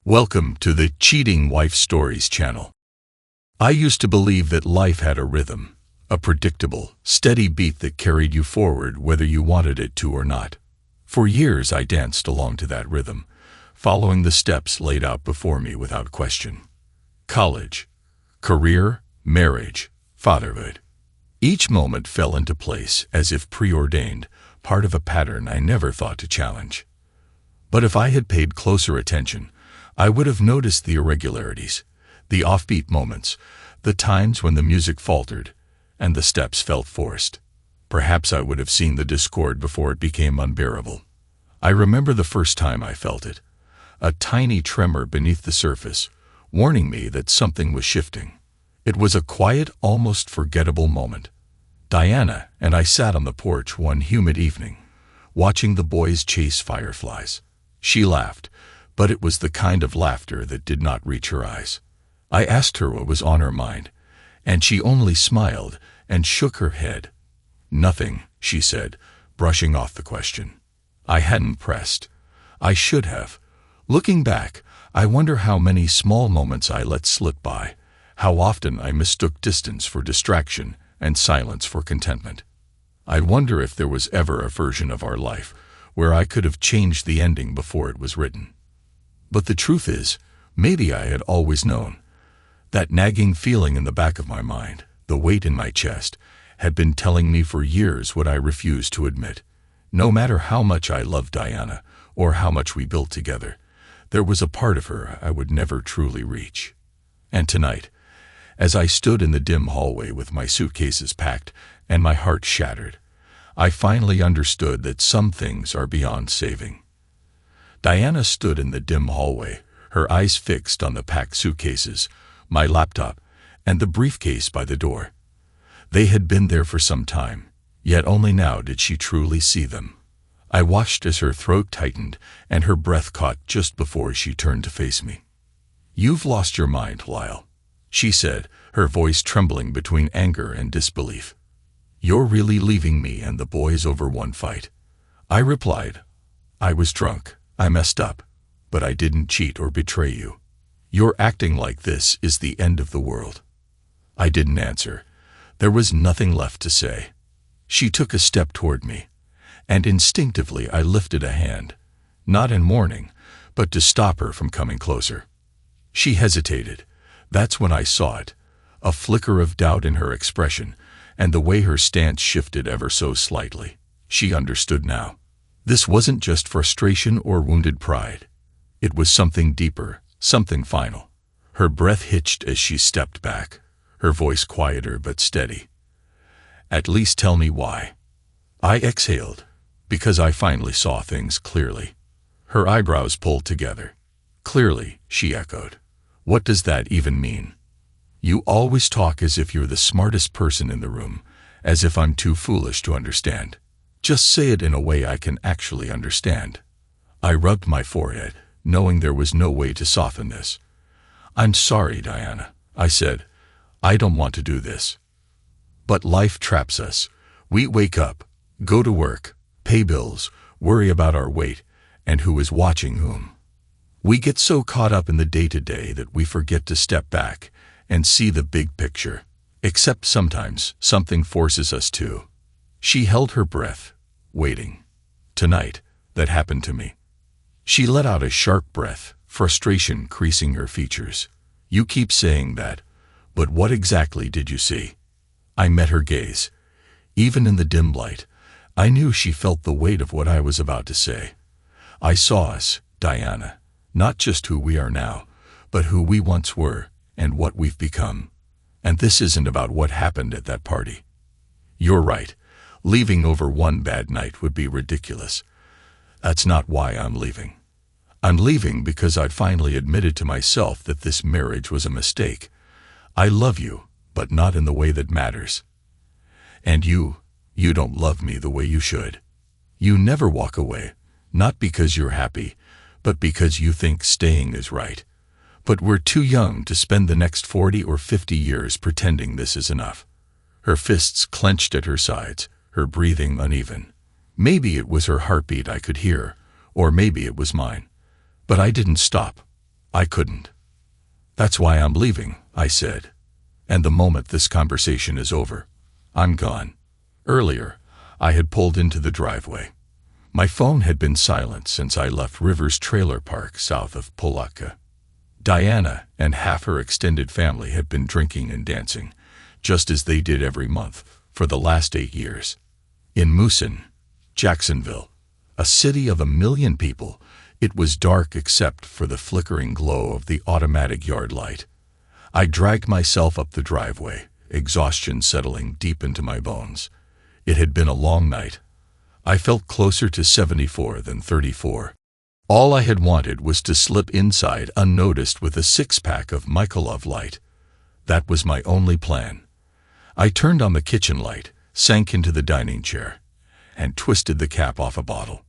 Welcome to the Cheating Wife Stories channel. I used to believe that life had a rhythm, a predictable, steady beat that carried you forward whether you wanted it to or not. For years I danced along to that rhythm, following the steps laid out before me without question. College, career, marriage, fatherhood. Each moment fell into place as if preordained, part of a pattern I never thought to challenge. But if I had paid closer attention, I would have noticed the irregularities, the offbeat moments, the times when the music faltered and the steps felt forced. Perhaps I would have seen the discord before it became unbearable. I remember the first time I felt it, a tiny tremor beneath the surface, warning me that something was shifting. It was a quiet, almost forgettable moment. Diana and I sat on the porch one humid evening, watching the boys chase fireflies. She laughed, but it was the kind of laughter that did not reach her eyes. I asked her what was on her mind, and she only smiled and shook her head. "Nothing," she said, brushing off the question. I hadn't pressed. I should have. Looking back, I wonder how many small moments I let slip by, how often I mistook distance for distraction and silence for contentment. I wonder if there was ever a version of our life where I could have changed the ending before it was written. But the truth is, maybe I had always known. That nagging feeling in the back of my mind, the weight in my chest, had been telling me for years what I refused to admit. No matter how much I loved Diana, or how much we built together, there was a part of her I would never truly reach. And tonight, as I stood in the dim hallway with my suitcases packed and my heart shattered, I finally understood that some things are beyond saving. Diana stood in the dim hallway, her eyes fixed on the packed suitcases, my laptop, and the briefcase by the door. They had been there for some time, yet only now did she truly see them. I watched as her throat tightened and her breath caught just before she turned to face me. "You've lost your mind, Lyle," she said, her voice trembling between anger and disbelief. "You're really leaving me and the boys over one fight." I replied, "I was drunk. I messed up, but I didn't cheat or betray you. Your acting like this is the end of the world." I didn't answer. There was nothing left to say. She took a step toward me, and instinctively I lifted a hand, not in warning, but to stop her from coming closer. She hesitated. That's when I saw it, a flicker of doubt in her expression, and the way her stance shifted ever so slightly. She understood now. This wasn't just frustration or wounded pride. It was something deeper, something final. Her breath hitched as she stepped back, her voice quieter but steady. "At least tell me why." I exhaled, because I finally saw things clearly. Her eyebrows pulled together. "Clearly," she echoed. "What does that even mean? You always talk as if you're the smartest person in the room, as if I'm too foolish to understand. Just say it in a way I can actually understand." I rubbed my forehead, knowing there was no way to soften this. "I'm sorry, Diana," I said. "I don't want to do this. But life traps us. We wake up, go to work, pay bills, worry about our weight, and who is watching whom. We get so caught up in the day-to-day that we forget to step back and see the big picture. Except sometimes something forces us to." She held her breath, waiting. "Tonight, that happened to me." She let out a sharp breath, frustration creasing her features. "You keep saying that, but what exactly did you see?" I met her gaze. Even in the dim light, I knew she felt the weight of what I was about to say. "I saw us, Diana, not just who we are now, but who we once were and what we've become. And this isn't about what happened at that party. You're right. Leaving over one bad night would be ridiculous. That's not why I'm leaving. I'm leaving because I'd finally admitted to myself that this marriage was a mistake. I love you, but not in the way that matters. And you don't love me the way you should. You never walk away, not because you're happy, but because you think staying is right. But we're too young to spend the next 40 or 50 years pretending this is enough." Her fists clenched at her sides, her breathing uneven. Maybe it was her heartbeat I could hear, or maybe it was mine. But I didn't stop. I couldn't. That's why I'm leaving, I said. And the moment this conversation is over, I'm gone. Earlier, I had pulled into the driveway. My phone had been silent since I left Rivers Trailer Park south of Polatka. Diana and half her extended family had been drinking and dancing, just as they did every month for the last 8 years. In Moosin, Jacksonville, a city of 1 million people, it was dark except for the flickering glow of the automatic yard light. I dragged myself up the driveway, exhaustion settling deep into my bones. It had been a long night. I felt closer to 74 than 34. All I had wanted was to slip inside unnoticed with a 6-pack of Michelob Light. That was my only plan. I turned on the kitchen light, sank into the dining chair, and twisted the cap off a bottle.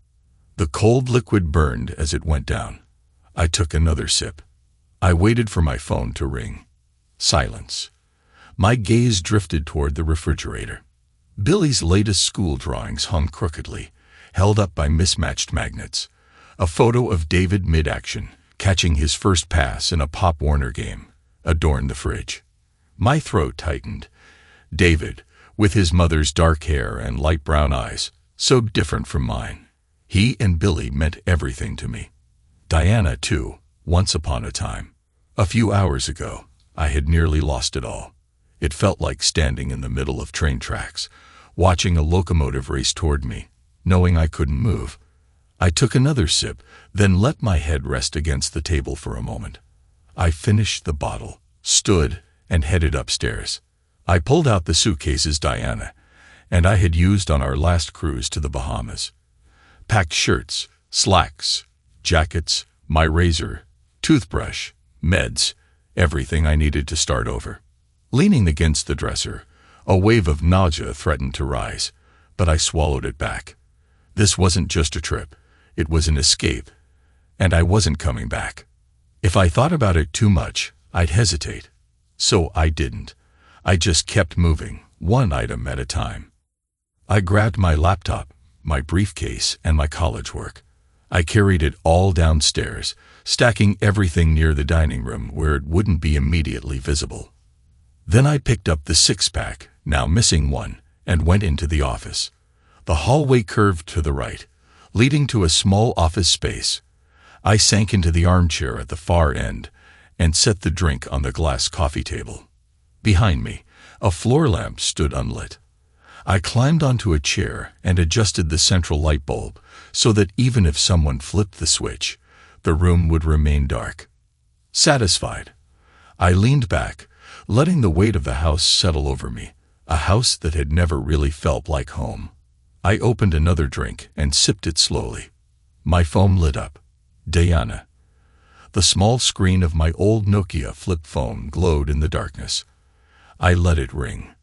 The cold liquid burned as it went down. I took another sip. I waited for my phone to ring. Silence. My gaze drifted toward the refrigerator. Billy's latest school drawings hung crookedly, held up by mismatched magnets. A photo of David mid-action, catching his first pass in a Pop Warner game, adorned the fridge. My throat tightened. David, with his mother's dark hair and light brown eyes, so different from mine. He and Billy meant everything to me. Diana, too, once upon a time. A few hours ago, I had nearly lost it all. It felt like standing in the middle of train tracks, watching a locomotive race toward me, knowing I couldn't move. I took another sip, then let my head rest against the table for a moment. I finished the bottle, stood, and headed upstairs. I pulled out the suitcases Diana and I had used on our last cruise to the Bahamas. Packed shirts, slacks, jackets, my razor, toothbrush, meds, everything I needed to start over. Leaning against the dresser, a wave of nausea threatened to rise, but I swallowed it back. This wasn't just a trip. It was an escape, and I wasn't coming back. If I thought about it too much, I'd hesitate. So I didn't. I just kept moving, one item at a time. I grabbed my laptop, my briefcase, and my college work. I carried it all downstairs, stacking everything near the dining room where it wouldn't be immediately visible. Then I picked up the 6-pack, now missing one, and went into the office. The hallway curved to the right, leading to a small office space. I sank into the armchair at the far end and set the drink on the glass coffee table. Behind me, a floor lamp stood unlit. I climbed onto a chair and adjusted the central light bulb so that even if someone flipped the switch, the room would remain dark. Satisfied, I leaned back, letting the weight of the house settle over me, a house that had never really felt like home. I opened another drink and sipped it slowly. My phone lit up. Diana. The small screen of my old Nokia flip phone glowed in the darkness. I let it ring.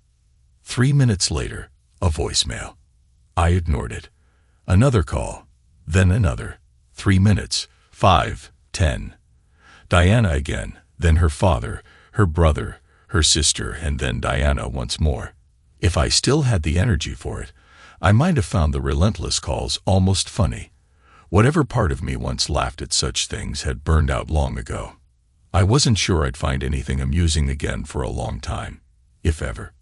3 minutes later, a voicemail. I ignored it. Another call, then another. 3 minutes, 5, 10. Diana again, then her father, her brother, her sister, and then Diana once more. If I still had the energy for it, I might have found the relentless calls almost funny. Whatever part of me once laughed at such things had burned out long ago. I wasn't sure I'd find anything amusing again for a long time, if ever.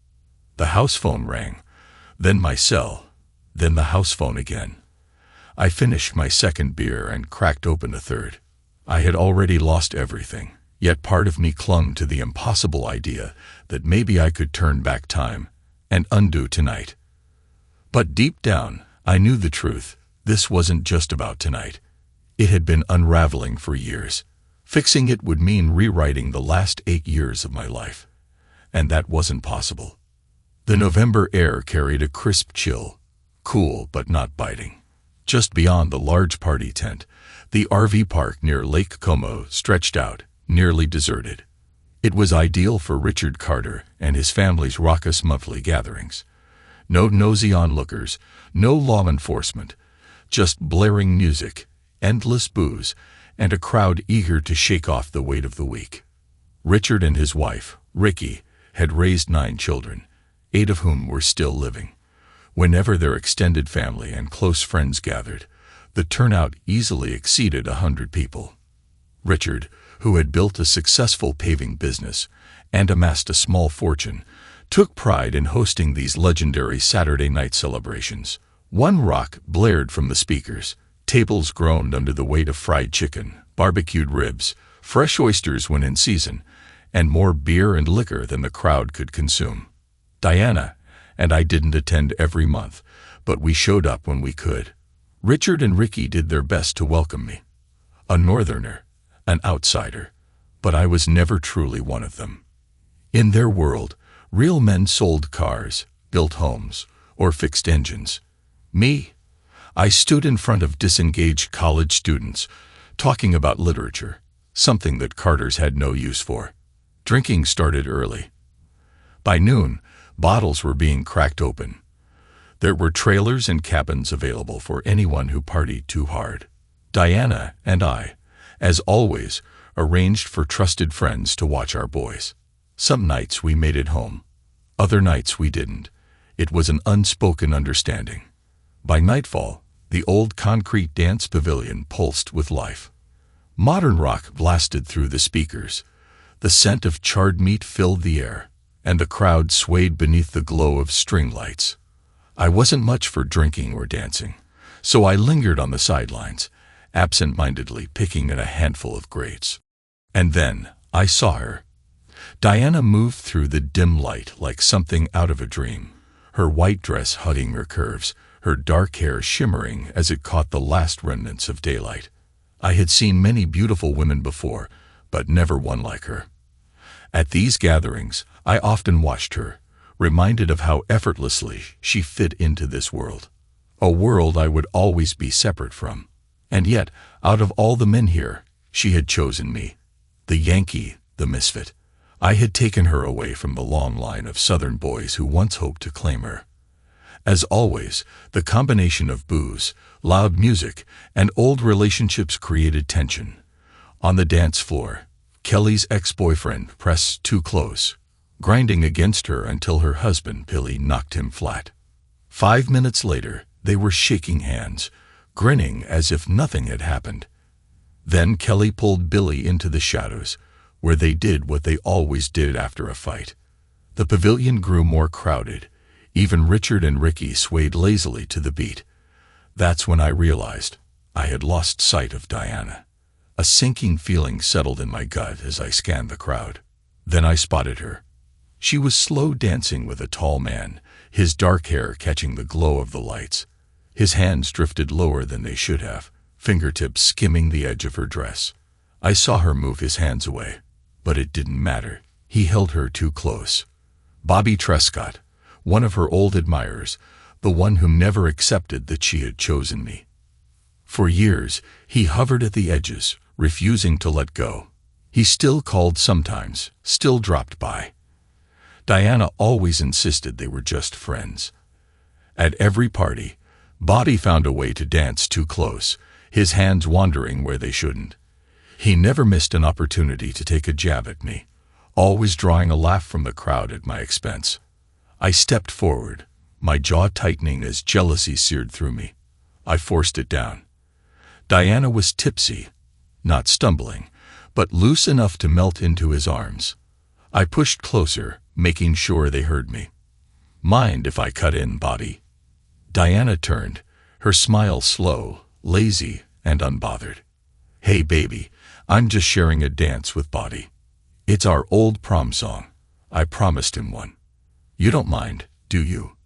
The house phone rang, then my cell, then the house phone again. I finished my second beer and cracked open a third. I had already lost everything, yet part of me clung to the impossible idea that maybe I could turn back time and undo tonight. But deep down, I knew the truth. This wasn't just about tonight. It had been unraveling for years. Fixing it would mean rewriting the last 8 years of my life. And that wasn't possible. The November air carried a crisp chill, cool but not biting. Just beyond the large party tent, the RV park near Lake Como stretched out, nearly deserted. It was ideal for Richard Carter and his family's raucous monthly gatherings. No nosy onlookers, no law enforcement, just blaring music, endless booze, and a crowd eager to shake off the weight of the week. Richard and his wife, Ricky, had raised 9 children, 8 of whom were still living. Whenever their extended family and close friends gathered, the turnout easily exceeded 100 people. Richard, who had built a successful paving business and amassed a small fortune, took pride in hosting these legendary Saturday night celebrations. One rock blared from the speakers. Tables groaned under the weight of fried chicken, barbecued ribs, fresh oysters when in season, and more beer and liquor than the crowd could consume. Diana and I didn't attend every month, but we showed up when we could. Richard and Ricky did their best to welcome me. A northerner, an outsider, but I was never truly one of them. In their world, real men sold cars, built homes, or fixed engines. Me? I stood in front of disengaged college students, talking about literature, something that Carters had no use for. Drinking started early. By noon, bottles were being cracked open. There were trailers and cabins available for anyone who partied too hard. Diana and I, as always, arranged for trusted friends to watch our boys. Some nights we made it home. Other nights we didn't. It was an unspoken understanding. By nightfall, the old concrete dance pavilion pulsed with life. Modern rock blasted through the speakers. The scent of charred meat filled the air, and the crowd swayed beneath the glow of string lights. I wasn't much for drinking or dancing, so I lingered on the sidelines, absent-mindedly picking at a handful of grapes. And then I saw her. Diana moved through the dim light like something out of a dream, her white dress hugging her curves, her dark hair shimmering as it caught the last remnants of daylight. I had seen many beautiful women before, but never one like her. At these gatherings, I often watched her, reminded of how effortlessly she fit into this world. A world I would always be separate from. And yet, out of all the men here, she had chosen me. The Yankee, the misfit. I had taken her away from the long line of Southern boys who once hoped to claim her. As always, the combination of booze, loud music, and old relationships created tension. On the dance floor, Kelly's ex-boyfriend pressed too close, grinding against her until her husband Billy knocked him flat. 5 minutes later, they were shaking hands, grinning as if nothing had happened. Then Kelly pulled Billy into the shadows, where they did what they always did after a fight. The pavilion grew more crowded. Even Richard and Ricky swayed lazily to the beat. That's when I realized I had lost sight of Diana. A sinking feeling settled in my gut as I scanned the crowd. Then I spotted her. She was slow dancing with a tall man, his dark hair catching the glow of the lights. His hands drifted lower than they should have, fingertips skimming the edge of her dress. I saw her move his hands away, but it didn't matter. He held her too close. Bobby Trescott, one of her old admirers, the one who never accepted that she had chosen me. For years, he hovered at the edges, refusing to let go. He still called sometimes, still dropped by. Diana always insisted they were just friends. At every party, Bobby found a way to dance too close, his hands wandering where they shouldn't. He never missed an opportunity to take a jab at me, always drawing a laugh from the crowd at my expense. I stepped forward, my jaw tightening as jealousy seared through me. I forced it down. Diana was tipsy, not stumbling, but loose enough to melt into his arms. I pushed closer, making sure they heard me. "Mind if I cut in, Bobby?" Diana turned, her smile slow, lazy, and unbothered. "Hey, baby, I'm just sharing a dance with Bobby. It's our old prom song. I promised him one. You don't mind, do you?"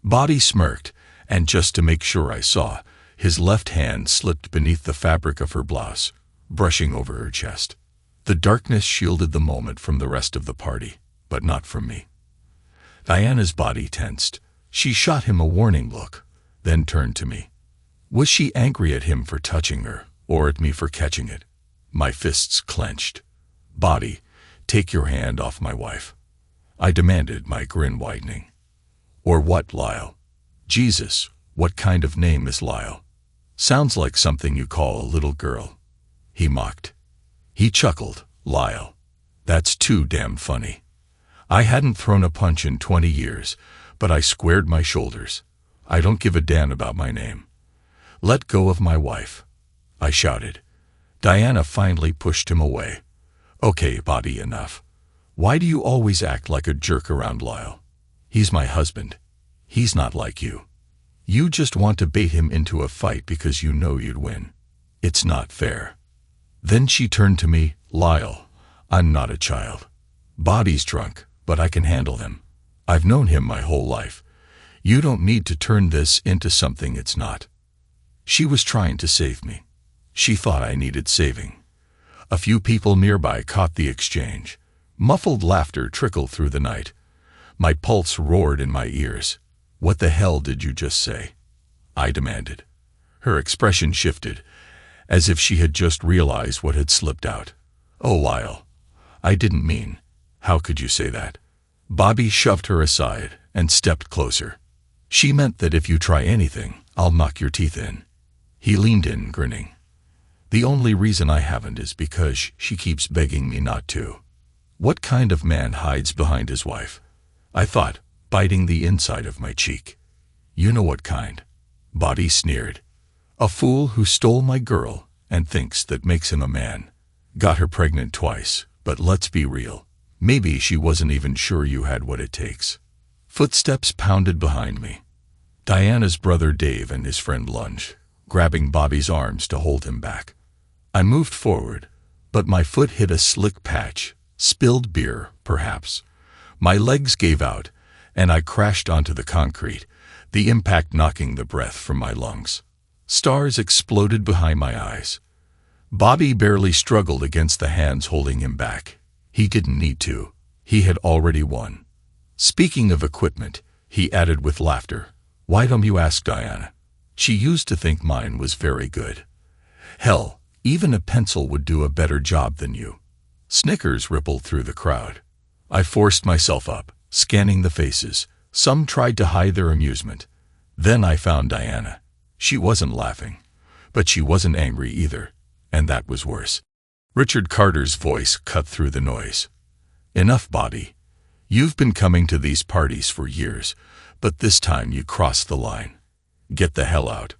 Bobby smirked, and just to make sure I saw, his left hand slipped beneath the fabric of her blouse, brushing over her chest. The darkness shielded the moment from the rest of the party, but not from me. Diana's body tensed. She shot him a warning look, then turned to me. Was she angry at him for touching her, or at me for catching it? My fists clenched. "Bobby, take your hand off my wife," I demanded, my grin widening. "Or what, Lyle? Jesus, what kind of name is Lyle? Sounds like something you call a little girl," he mocked. He chuckled. "Lyle. That's too damn funny." I hadn't thrown a punch in 20 years, but I squared my shoulders. "I don't give a damn about my name. Let go of my wife," I shouted. Diana finally pushed him away, Okay, Bobby, enough. Why do you always act like a jerk around Lyle? He's my husband. He's not like you. You just want to bait him into a fight because you know you'd win. It's not fair. Then she turned to me. Lyle, I'm not a child. Bobby's drunk, but I can handle him. I've known him my whole life. You don't need to turn this into something it's not. She was trying to save me. She thought I needed saving. A few people nearby caught the exchange. Muffled laughter trickled through the night. My pulse roared in my ears. What the hell did you just say? I demanded. Her expression shifted, as if she had just realized what had slipped out. Oh, Lyle, I didn't mean. How could you say that? Bobby shoved her aside and stepped closer. She meant that if you try anything, I'll knock your teeth in. He leaned in, grinning. The only reason I haven't is because she keeps begging me not to. What kind of man hides behind his wife? I thought, biting the inside of my cheek. You know what kind. Bobby sneered. A fool who stole my girl and thinks that makes him a man. Got her pregnant twice, but let's be real. Maybe she wasn't even sure you had what it takes. Footsteps pounded behind me. Diana's brother Dave and his friend lunged, grabbing Bobby's arms to hold him back. I moved forward, but my foot hit a slick patch. Spilled beer, perhaps. My legs gave out, and I crashed onto the concrete, the impact knocking the breath from my lungs. Stars exploded behind my eyes. Bobby barely struggled against the hands holding him back. He didn't need to. He had already won. Speaking of equipment, he added with laughter, why don't you ask Diana? She used to think mine was very good. Hell, even a pencil would do a better job than you. Snickers rippled through the crowd. I forced myself up, scanning the faces. Some tried to hide their amusement. Then I found Diana. She wasn't laughing, but she wasn't angry either, and that was worse. Richard Carter's voice cut through the noise. Enough, Bobby. You've been coming to these parties for years, but this time you crossed the line. Get the hell out.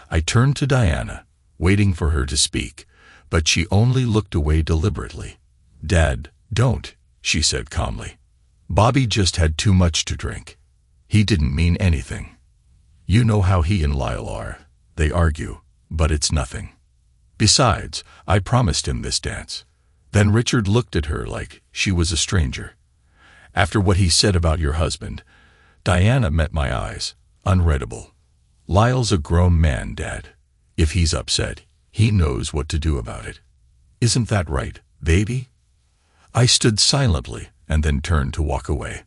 I turned to Diana, waiting for her to speak, but she only looked away deliberately. Dad, don't, she said calmly. Bobby just had too much to drink. He didn't mean anything. You know how he and Lyle are. They argue, but it's nothing. Besides, I promised him this dance. Then Richard looked at her like she was a stranger. After what he said about your husband, Diana met my eyes, unreadable. Lyle's a grown man, Dad. If he's upset, he knows what to do about it. Isn't that right, baby? I stood silently and then turned to walk away.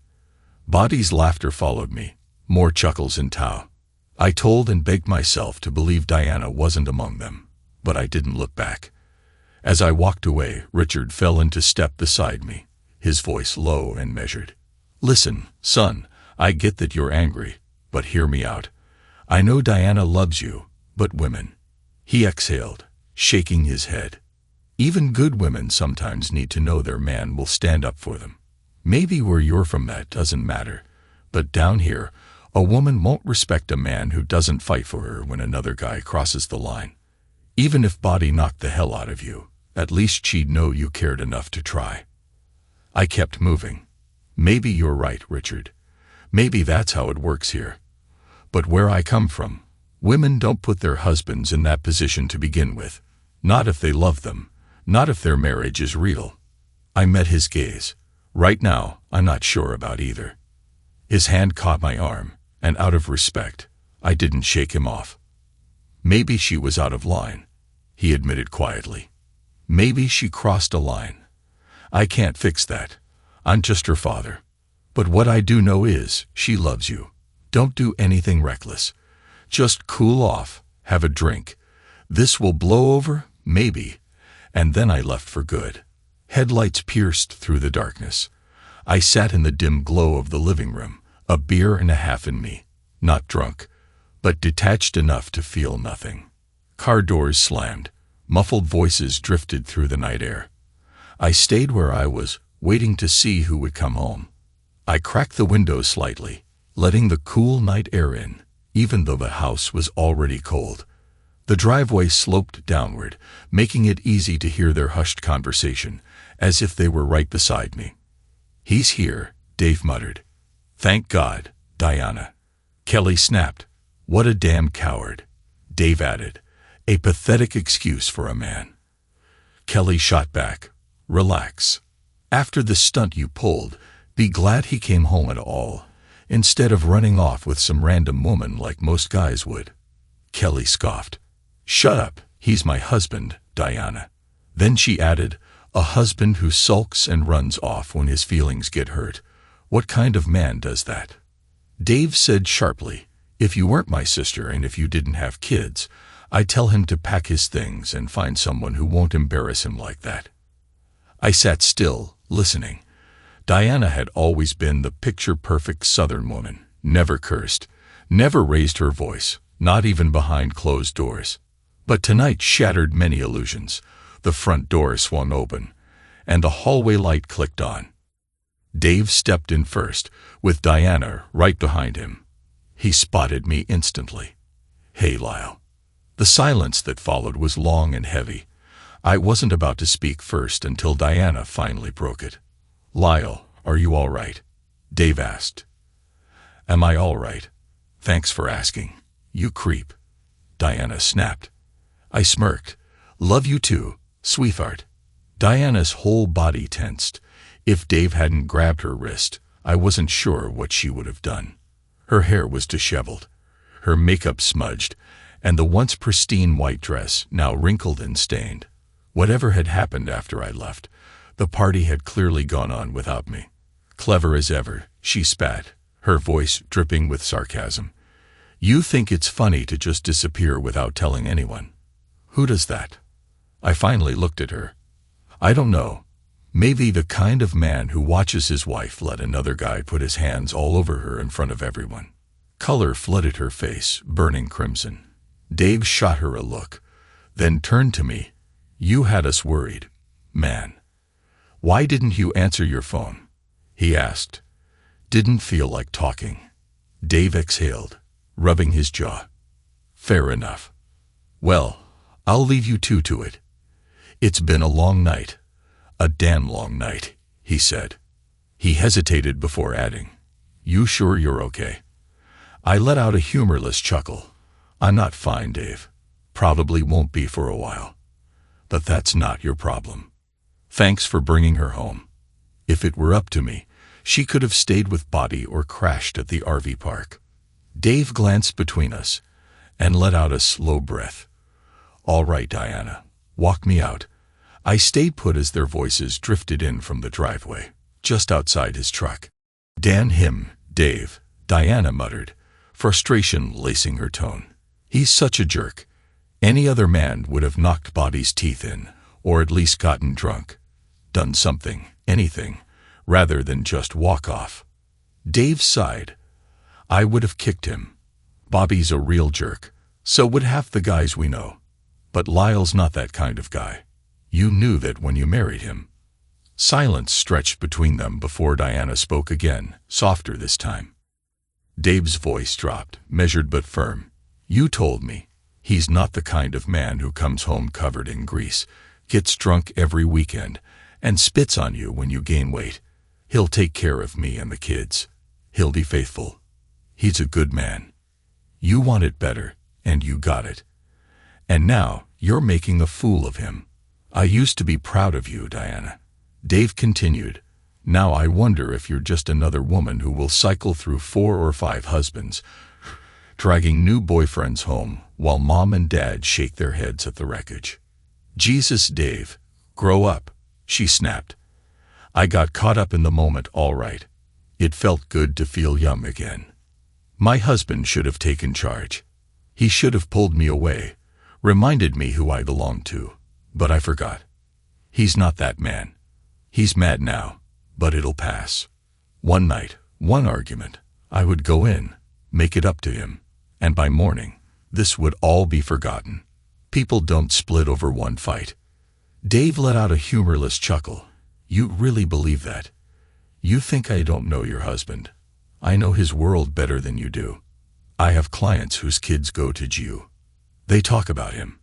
Bobby's laughter followed me, more chuckles in tow. I told and begged myself to believe Diana wasn't among them, but I didn't look back. As I walked away, Richard fell into step beside me, his voice low and measured. Listen, son, I get that you're angry, but hear me out. I know Diana loves you, but women. He exhaled, shaking his head. Even good women sometimes need to know their man will stand up for them. Maybe where you're from that doesn't matter, but down here, a woman won't respect a man who doesn't fight for her when another guy crosses the line. Even if Bobby knocked the hell out of you, at least she'd know you cared enough to try. I kept moving. Maybe you're right, Richard. Maybe that's how it works here. But where I come from, women don't put their husbands in that position to begin with. Not if they love them. Not if their marriage is real. I met his gaze. Right now, I'm not sure about either. His hand caught my arm, and out of respect, I didn't shake him off. Maybe she was out of line, he admitted quietly. Maybe she crossed a line. I can't fix that. I'm just her father. But what I do know is, she loves you. Don't do anything reckless. Just cool off, have a drink. This will blow over, maybe. And then I left for good. Headlights pierced through the darkness. I sat in the dim glow of the living room, a beer and a half in me. Not drunk, but detached enough to feel nothing. Car doors slammed. Muffled voices drifted through the night air. I stayed where I was, waiting to see who would come home. I cracked the window slightly, letting the cool night air in, even though the house was already cold. The driveway sloped downward, making it easy to hear their hushed conversation, as if they were right beside me. "He's here," Dave muttered. "Thank God, Diana." Kelly snapped. "What a damn coward," Dave added. "A pathetic excuse for a man." Kelly shot back. "Relax. After the stunt you pulled, be glad he came home at all, instead of running off with some random woman like most guys would." Kelly scoffed. "Shut up, he's my husband, Diana." Then she added, "A husband who sulks and runs off when his feelings get hurt. What kind of man does that?" Dave said sharply, "If you weren't my sister and if you didn't have kids, I'd tell him to pack his things and find someone who won't embarrass him like that." I sat still, listening. Diana had always been the picture-perfect Southern woman, never cursed, never raised her voice, not even behind closed doors. But tonight shattered many illusions. The front door swung open, and the hallway light clicked on. Dave stepped in first, with Diana right behind him. He spotted me instantly. "Hey, Lyle." The silence that followed was long and heavy. I wasn't about to speak first until Diana finally broke it. "Lyle, are you all right?" Dave asked. "Am I all right? Thanks for asking, you creep," Diana snapped. I smirked. "Love you too, sweetheart." Diana's whole body tensed. If Dave hadn't grabbed her wrist, I wasn't sure what she would have done. Her hair was disheveled, her makeup smudged, and the once pristine white dress now wrinkled and stained. Whatever had happened after I left, the party had clearly gone on without me. "Clever as ever," she spat, her voice dripping with sarcasm. "You think it's funny to just disappear without telling anyone. Who does that?" I finally looked at her. "I don't know. Maybe the kind of man who watches his wife let another guy put his hands all over her in front of everyone." Color flooded her face, burning crimson. Dave shot her a look, then turned to me. "You had us worried, man. Why didn't you answer your phone?" he asked. "Didn't feel like talking." Dave exhaled, rubbing his jaw. "Fair enough. Well, I'll leave you two to it. It's been a long night. A damn long night," he said. He hesitated before adding, "You sure you're okay?" I let out a humorless chuckle. "I'm not fine, Dave. Probably won't be for a while. But that's not your problem. Thanks for bringing her home. If it were up to me, she could have stayed with Bobby or crashed at the RV park." Dave glanced between us and let out a slow breath. "All right, Diana, walk me out." I stayed put as their voices drifted in from the driveway, just outside his truck. "Damn him, Dave," Diana muttered, frustration lacing her tone. "He's such a jerk. Any other man would have knocked Bobby's teeth in, or at least gotten drunk. Done something, anything, rather than just walk off." Dave sighed. "I would have kicked him. Bobby's a real jerk, so would half the guys we know. But Lyle's not that kind of guy. You knew that when you married him." Silence stretched between them before Diana spoke again, softer this time. Dave's voice dropped, measured but firm. "You told me. He's not the kind of man who comes home covered in grease, gets drunk every weekend, and spits on you when you gain weight. He'll take care of me and the kids. He'll be faithful. He's a good man. You want it better, and you got it. And now you're making a fool of him. I used to be proud of you, Diana." Dave continued. "Now I wonder if you're just another woman who will cycle through 4 or 5 husbands, dragging new boyfriends home while mom and dad shake their heads at the wreckage." "Jesus, Dave, grow up," she snapped. I got caught up in the moment, all right. It felt good to feel young again. My husband should have taken charge. He should have pulled me away, reminded me who I belonged to, but I forgot. He's not that man. He's mad now, but it'll pass. One night, one argument, I would go in, make it up to him, and by morning, this would all be forgotten. People don't split over one fight. Dave let out a humorless chuckle. "You really believe that? You think I don't know your husband? I know his world better than you do. I have clients whose kids go to GU. They talk about him.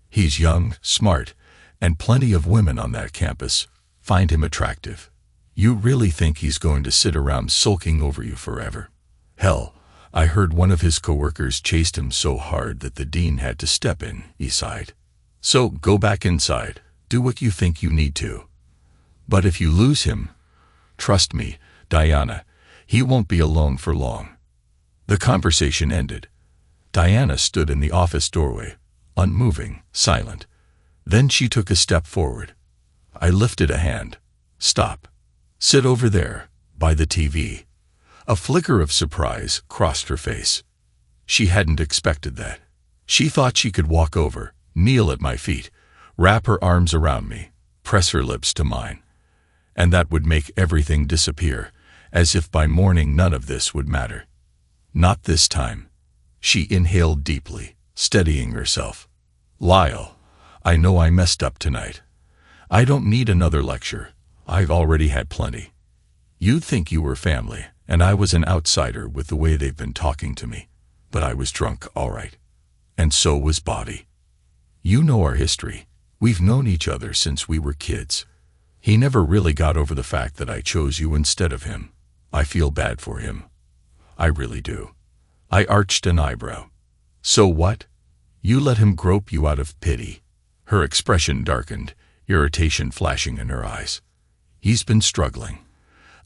He's young, smart, and plenty of women on that campus. find him attractive. You really think he's going to sit around sulking over you forever? Hell, I heard one of his coworkers chased him so hard that the dean had to step in, he sighed. So go back inside, do what you think you need to. But if you lose him, trust me, Diana, he won't be alone for long. The conversation ended. Diana stood in the office doorway, unmoving, silent. Then she took a step forward. I lifted a hand. Stop. Sit over there, by the TV. A flicker of surprise crossed her face. She hadn't expected that. She thought she could walk over, kneel at my feet, wrap her arms around me, press her lips to mine. And that would make everything disappear, as if by morning none of this would matter. Not this time. She inhaled deeply, steadying herself. Lyle, I know I messed up tonight. I don't need another lecture. I've already had plenty. You'd think you were family, and I was an outsider with the way they've been talking to me. But I was drunk, all right. And so was Bobby. You know our history. We've known each other since we were kids. He never really got over the fact that I chose you instead of him. I feel bad for him. I really do. I arched an eyebrow. So what? You let him grope you out of pity. Her expression darkened, irritation flashing in her eyes. He's been struggling.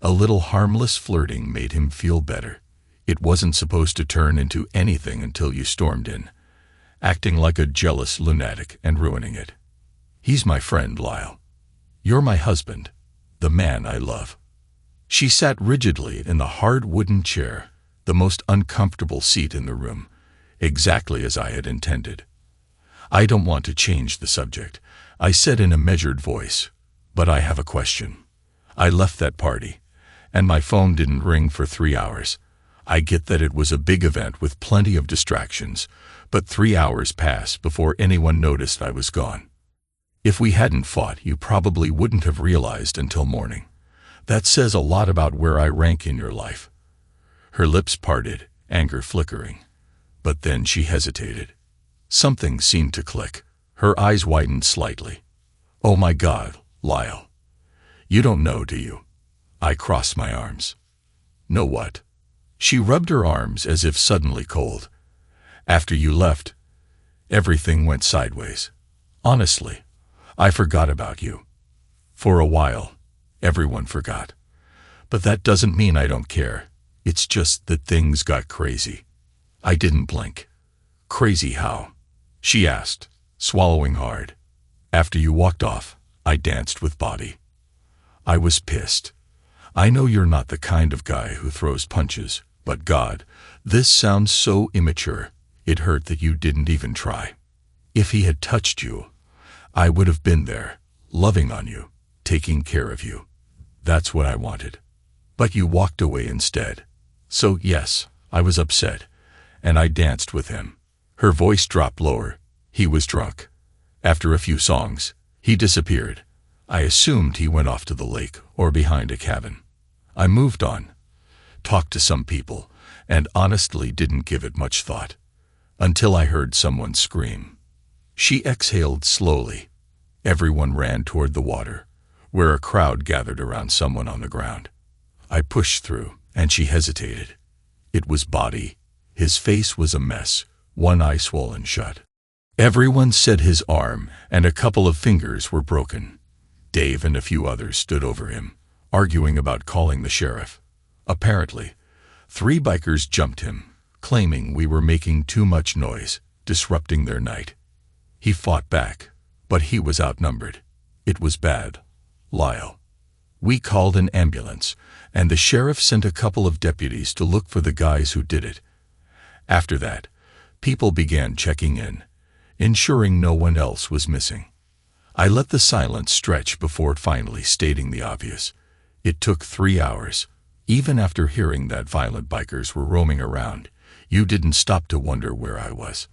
A little harmless flirting made him feel better. It wasn't supposed to turn into anything until you stormed in, acting like a jealous lunatic and ruining it. He's my friend, Lyle. You're my husband, the man I love. She sat rigidly in the hard wooden chair, the most uncomfortable seat in the room, exactly as I had intended. I don't want to change the subject, I said in a measured voice, but I have a question. I left that party, and my phone didn't ring for 3 hours. I get that it was a big event with plenty of distractions, but 3 hours passed before anyone noticed I was gone. If we hadn't fought, you probably wouldn't have realized until morning. That says a lot about where I rank in your life. Her lips parted, anger flickering. But then she hesitated. Something seemed to click. Her eyes widened slightly. Oh my God, Lyle. You don't know, do you? I crossed my arms. Know what? She rubbed her arms as if suddenly cold. After you left, everything went sideways. Honestly, I forgot about you. For a while, everyone forgot. But that doesn't mean I don't care. It's just that things got crazy. I didn't blink. Crazy how? She asked, swallowing hard. After you walked off, I danced with Bobby. I was pissed. I know you're not the kind of guy who throws punches, but God, this sounds so immature. It hurt that you didn't even try. If he had touched you, I would have been there, loving on you, taking care of you. That's what I wanted. But you walked away instead. So yes, I was upset, and I danced with him. Her voice dropped lower. He was drunk. After a few songs, he disappeared. I assumed he went off to the lake or behind a cabin. I moved on, talked to some people, and honestly didn't give it much thought, until I heard someone scream. She exhaled slowly. Everyone ran toward the water, where a crowd gathered around someone on the ground. I pushed through, and she hesitated. It was Bobby. His face was a mess, one eye swollen shut. Everyone said his arm and a couple of fingers were broken. Dave and a few others stood over him, arguing about calling the sheriff. Apparently, 3 bikers jumped him, claiming we were making too much noise, disrupting their night. He fought back, but he was outnumbered. It was bad. Lyle. We called an ambulance, and the sheriff sent a couple of deputies to look for the guys who did it. After that, people began checking in, ensuring no one else was missing. I let the silence stretch before finally stating the obvious. It took 3 hours. Even after hearing that violent bikers were roaming around, you didn't stop to wonder where I was.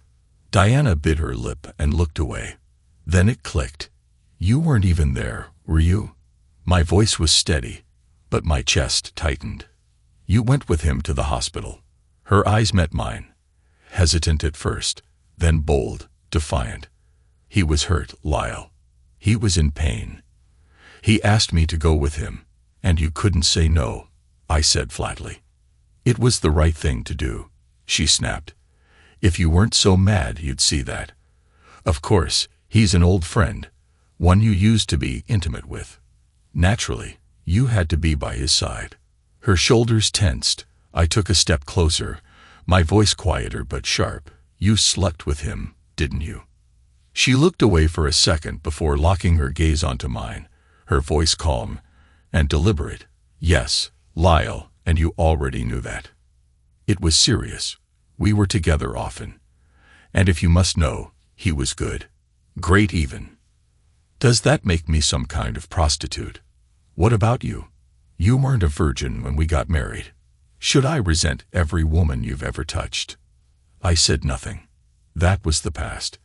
Diana bit her lip and looked away. Then it clicked. You weren't even there, were you? My voice was steady, but my chest tightened. You went with him to the hospital. Her eyes met mine, hesitant at first, then bold, defiant. He was hurt, Lyle. He was in pain. He asked me to go with him, and you couldn't say no, I said flatly. It was the right thing to do, she snapped. If you weren't so mad, you'd see that. Of course, he's an old friend, one you used to be intimate with. Naturally, you had to be by his side. Her shoulders tensed. I took a step closer, my voice quieter but sharp. You slept with him, didn't you? She looked away for a second before locking her gaze onto mine, her voice calm and deliberate. Yes, Lyle, and you already knew that. It was serious. We were together often. And if you must know, he was good. Great even. Does that make me some kind of prostitute? What about you? You weren't a virgin when we got married. Should I resent every woman you've ever touched? I said nothing. That was the past.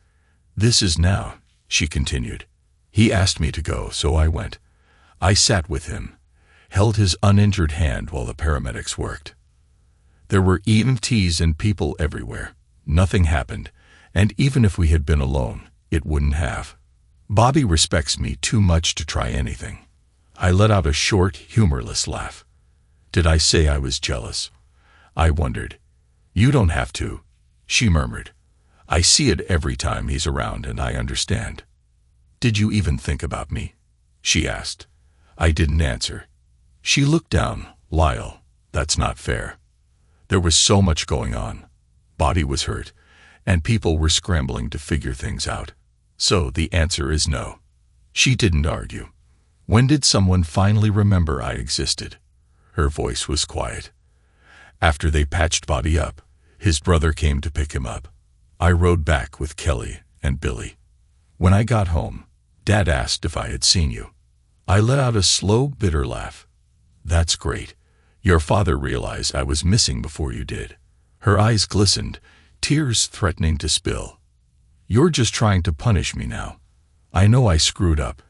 This is now, she continued. He asked me to go, so I went. I sat with him, held his uninjured hand while the paramedics worked. There were EMTs and people everywhere. Nothing happened, and even if we had been alone, it wouldn't have. Bobby respects me too much to try anything. I let out a short, humorless laugh. Did I say I was jealous? I wondered. You don't have to, she murmured. I see it every time he's around and I understand. Did you even think about me? She asked. I didn't answer. She looked down. Lyle, that's not fair. There was so much going on. Bobby was hurt, and people were scrambling to figure things out. So the answer is no. She didn't argue. When did someone finally remember I existed? Her voice was quiet. After they patched Bobby up, his brother came to pick him up. I rode back with Kelly and Billy. When I got home, Dad asked if I had seen you. I let out a slow, bitter laugh. That's great. Your father realized I was missing before you did. Her eyes glistened, tears threatening to spill. You're just trying to punish me now. I know I screwed up,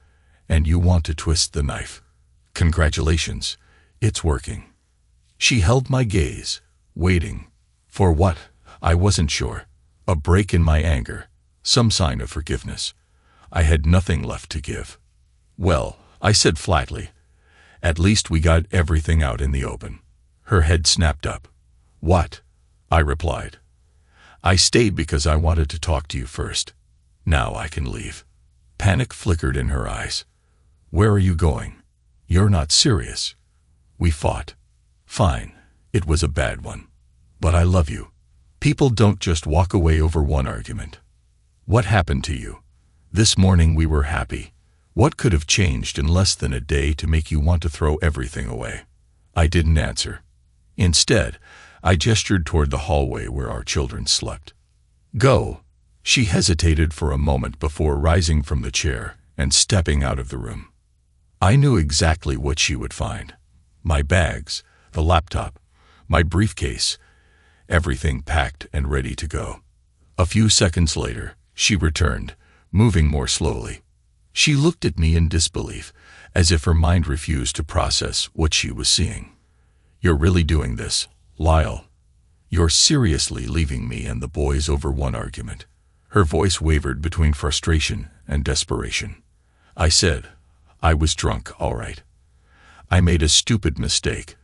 and you want to twist the knife. Congratulations, it's working. She held my gaze, waiting. For what? I wasn't sure. A break in my anger, some sign of forgiveness. I had nothing left to give. Well, I said flatly, at least we got everything out in the open. Her head snapped up. What? I replied. I stayed because I wanted to talk to you first. Now I can leave. Panic flickered in her eyes. Where are you going? You're not serious. We fought. Fine, it was a bad one. But I love you. People don't just walk away over one argument. What happened to you? This morning we were happy. What could have changed in less than a day to make you want to throw everything away? I didn't answer. Instead, I gestured toward the hallway where our children slept. Go. She hesitated for a moment before rising from the chair and stepping out of the room. I knew exactly what she would find. My bags, the laptop, my briefcase, everything packed and ready to go. A few seconds later, she returned, moving more slowly. She looked at me in disbelief, as if her mind refused to process what she was seeing. You're really doing this, Lyle? You're seriously leaving me and the boys over one argument? Her voice wavered between frustration and desperation. I said, I was drunk, all right. I made a stupid mistake,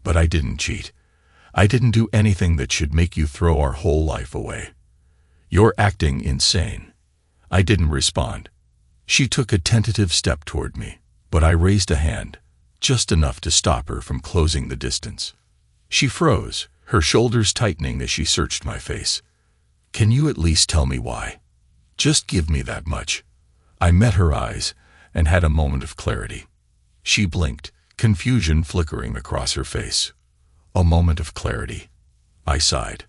but I didn't cheat. I didn't do anything that should make you throw our whole life away. You're acting insane. I didn't respond. She took a tentative step toward me, but I raised a hand, just enough to stop her from closing the distance. She froze, her shoulders tightening as she searched my face. Can you at least tell me why? Just give me that much. I met her eyes and had a moment of clarity. She blinked, confusion flickering across her face. A moment of clarity. I sighed.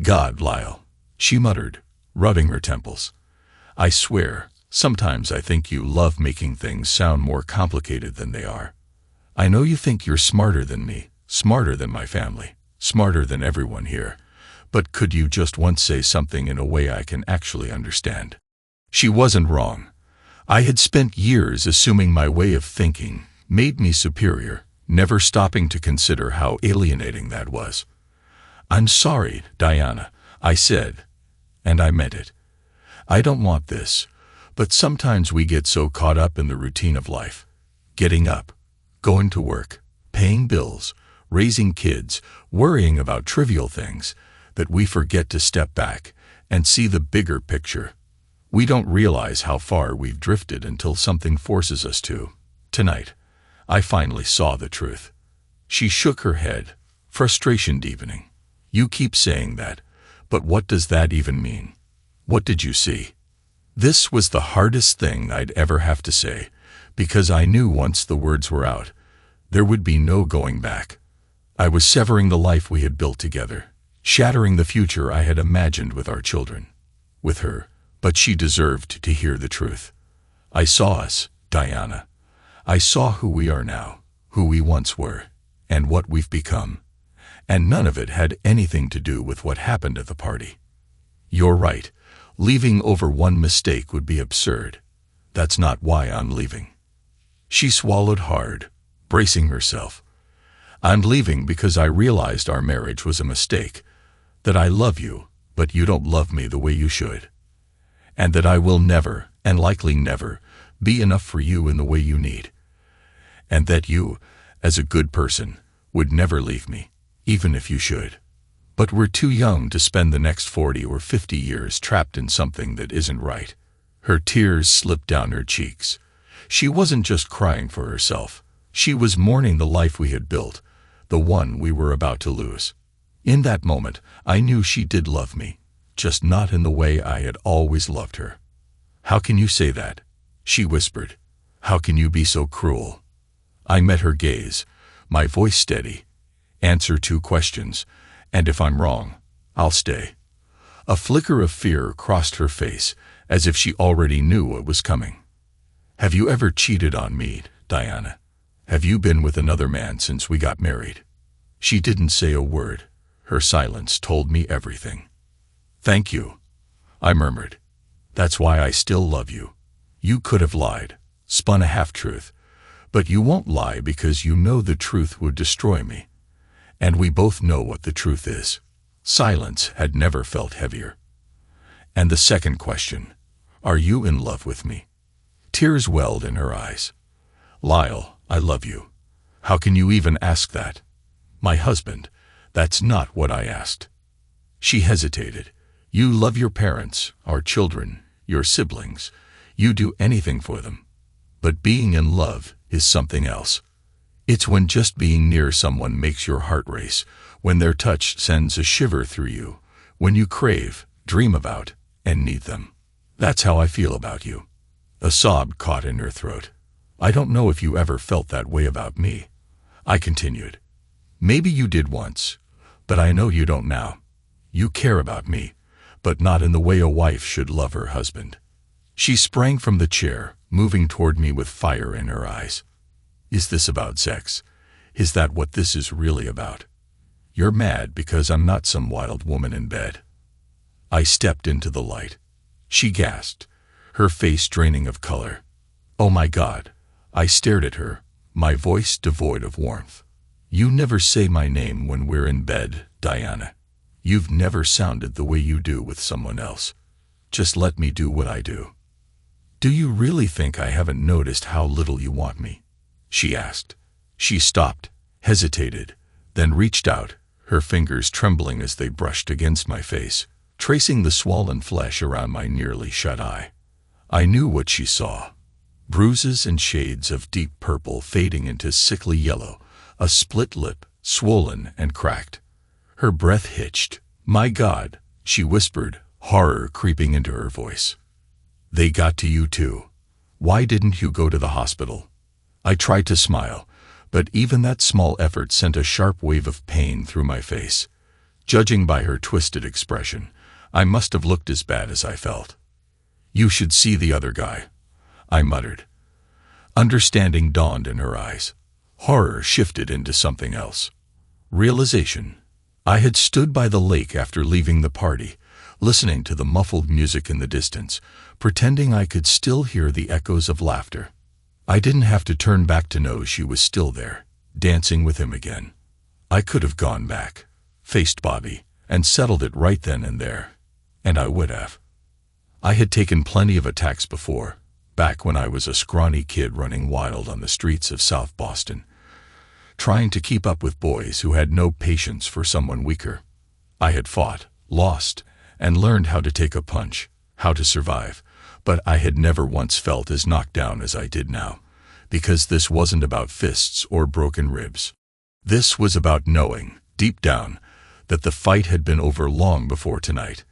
God, Lyle, she muttered, rubbing her temples. I swear, sometimes I think you love making things sound more complicated than they are. I know you think you're smarter than me, smarter than my family, smarter than everyone here, but could you just once say something in a way I can actually understand? She wasn't wrong. I had spent years assuming my way of thinking made me superior, never stopping to consider how alienating that was. I'm sorry, Diana, I said, and I meant it. I don't want this, but sometimes we get so caught up in the routine of life. Getting up, going to work, paying bills, raising kids, worrying about trivial things, that we forget to step back and see the bigger picture. We don't realize how far we've drifted until something forces us to. Tonight, I finally saw the truth. She shook her head, frustration deepening. You keep saying that, but what does that even mean? What did you see? This was the hardest thing I'd ever have to say, because I knew once the words were out, there would be no going back. I was severing the life we had built together, shattering the future I had imagined with our children. With her, but she deserved to hear the truth. I saw us, Diana. I saw who we are now, who we once were, and what we've become. And none of it had anything to do with what happened at the party. You're right. Leaving over one mistake would be absurd. That's not why I'm leaving. She swallowed hard, bracing herself. I'm leaving because I realized our marriage was a mistake, that I love you, but you don't love me the way you should, and that I will never, and likely never, be enough for you in the way you need, and that you, as a good person, would never leave me, even if you should. But we're too young to spend the next 40 or 50 years trapped in something that isn't right. Her tears slipped down her cheeks. She wasn't just crying for herself. She was mourning the life we had built, the one we were about to lose. In that moment, I knew she did love me, just not in the way I had always loved her. How can you say that? She whispered. How can you be so cruel? I met her gaze, my voice steady. Answer 2 questions, and if I'm wrong, I'll stay. A flicker of fear crossed her face, as if she already knew what was coming. Have you ever cheated on me, Diana? Have you been with another man since we got married? She didn't say a word. Her silence told me everything. Thank you, I murmured. That's why I still love you. You could have lied, spun a half-truth, but you won't lie because you know the truth would destroy me. And we both know what the truth is. Silence had never felt heavier. And the second question, are you in love with me? Tears welled in her eyes. Lyle, I love you. How can you even ask that? My husband, that's not what I asked. She hesitated. You love your parents, our children, your siblings. You do anything for them. But being in love is something else. It's when just being near someone makes your heart race, when their touch sends a shiver through you, when you crave, dream about, and need them. That's how I feel about you. A sob caught in her throat. I don't know if you ever felt that way about me. I continued. Maybe you did once, but I know you don't now. You care about me, but not in the way a wife should love her husband. She sprang from the chair, moving toward me with fire in her eyes. Is this about sex? Is that what this is really about? You're mad because I'm not some wild woman in bed. I stepped into the light. She gasped, her face draining of color. Oh my God. I stared at her, my voice devoid of warmth. You never say my name when we're in bed, Diana. You've never sounded the way you do with someone else. Just let me do what I do. Do you really think I haven't noticed how little you want me? She asked. She stopped, hesitated, then reached out, her fingers trembling as they brushed against my face, tracing the swollen flesh around my nearly shut eye. I knew what she saw. Bruises and shades of deep purple fading into sickly yellow, a split lip, swollen and cracked. Her breath hitched. My God, she whispered, horror creeping into her voice. They got to you too. Why didn't you go to the hospital? I tried to smile, but even that small effort sent a sharp wave of pain through my face. Judging by her twisted expression, I must have looked as bad as I felt. You should see the other guy, I muttered. Understanding dawned in her eyes. Horror shifted into something else. Realization. I had stood by the lake after leaving the party, listening to the muffled music in the distance, pretending I could still hear the echoes of laughter. I didn't have to turn back to know she was still there, dancing with him again. I could have gone back, faced Bobby, and settled it right then and there. And I would have. I had taken plenty of attacks before, back when I was a scrawny kid running wild on the streets of South Boston, trying to keep up with boys who had no patience for someone weaker. I had fought, lost, and learned how to take a punch, how to survive, but I had never once felt as knocked down as I did now, because this wasn't about fists or broken ribs. This was about knowing, deep down, that the fight had been over long before tonight.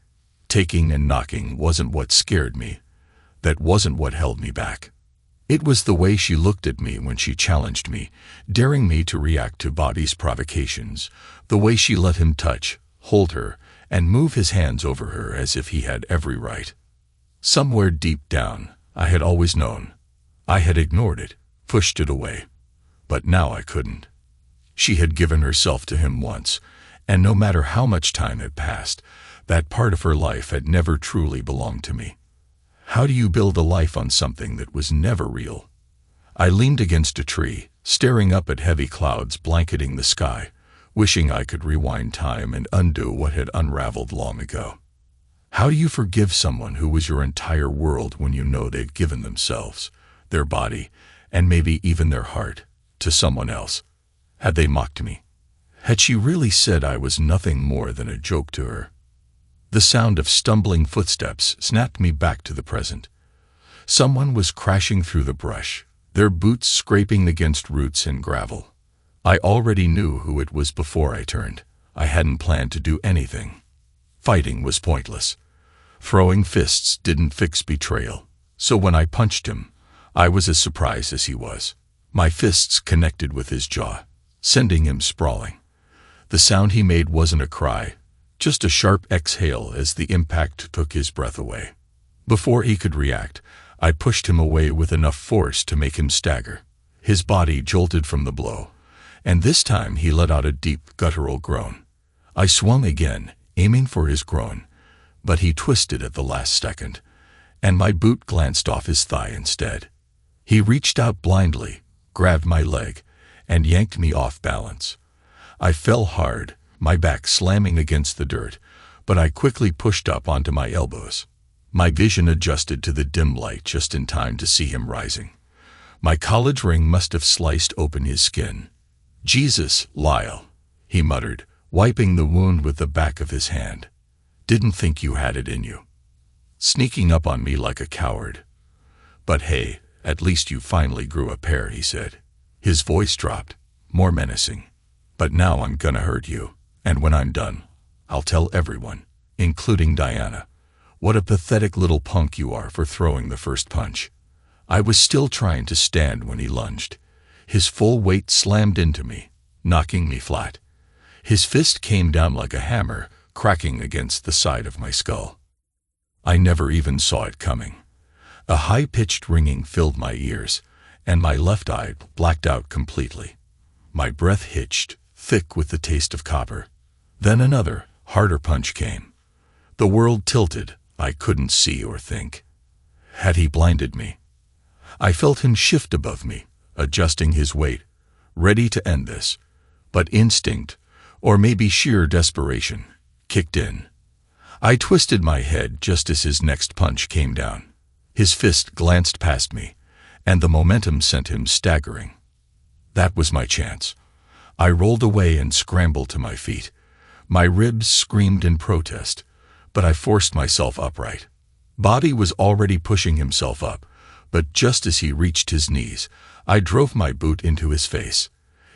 Taking and knocking wasn't what scared me. That wasn't what held me back. It was the way she looked at me when she challenged me, daring me to react to Bobby's provocations, the way she let him touch, hold her, and move his hands over her as if he had every right. Somewhere deep down, I had always known. I had ignored it, pushed it away. But now I couldn't. She had given herself to him once, and no matter how much time had passed, that part of her life had never truly belonged to me. How do you build a life on something that was never real? I leaned against a tree, staring up at heavy clouds blanketing the sky, wishing I could rewind time and undo what had unraveled long ago. How do you forgive someone who was your entire world when you know they've given themselves, their body, and maybe even their heart, to someone else? Had they mocked me? Had she really said I was nothing more than a joke to her? The sound of stumbling footsteps snapped me back to the present. Someone was crashing through the brush, their boots scraping against roots and gravel. I already knew who it was before I turned. I hadn't planned to do anything. Fighting was pointless. Throwing fists didn't fix betrayal. So when I punched him, I was as surprised as he was. My fists connected with his jaw, sending him sprawling. The sound he made wasn't a cry, just a sharp exhale as the impact took his breath away. Before he could react, I pushed him away with enough force to make him stagger. His body jolted from the blow, and this time he let out a deep, guttural groan. I swung again, aiming for his groin, but he twisted at the last second, and my boot glanced off his thigh instead. He reached out blindly, grabbed my leg, and yanked me off balance. I fell hard, my back slamming against the dirt, but I quickly pushed up onto my elbows. My vision adjusted to the dim light just in time to see him rising. My college ring must have sliced open his skin. "Jesus, Lyle," he muttered, wiping the wound with the back of his hand. "Didn't think you had it in you. Sneaking up on me like a coward. But hey, at least you finally grew a pair," he said. His voice dropped, more menacing. "But now I'm gonna hurt you. And when I'm done, I'll tell everyone, including Diana, what a pathetic little punk you are for throwing the first punch." I was still trying to stand when he lunged. His full weight slammed into me, knocking me flat. His fist came down like a hammer, cracking against the side of my skull. I never even saw it coming. A high-pitched ringing filled my ears, and my left eye blacked out completely. My breath hitched, thick with the taste of copper. Then another, harder punch came. The world tilted. I couldn't see or think. Had he blinded me? I felt him shift above me, adjusting his weight, ready to end this. But instinct, or maybe sheer desperation, kicked in. I twisted my head just as his next punch came down. His fist glanced past me, and the momentum sent him staggering. That was my chance. I rolled away and scrambled to my feet. My ribs screamed in protest, but I forced myself upright. Bobby was already pushing himself up, but just as he reached his knees, I drove my boot into his face.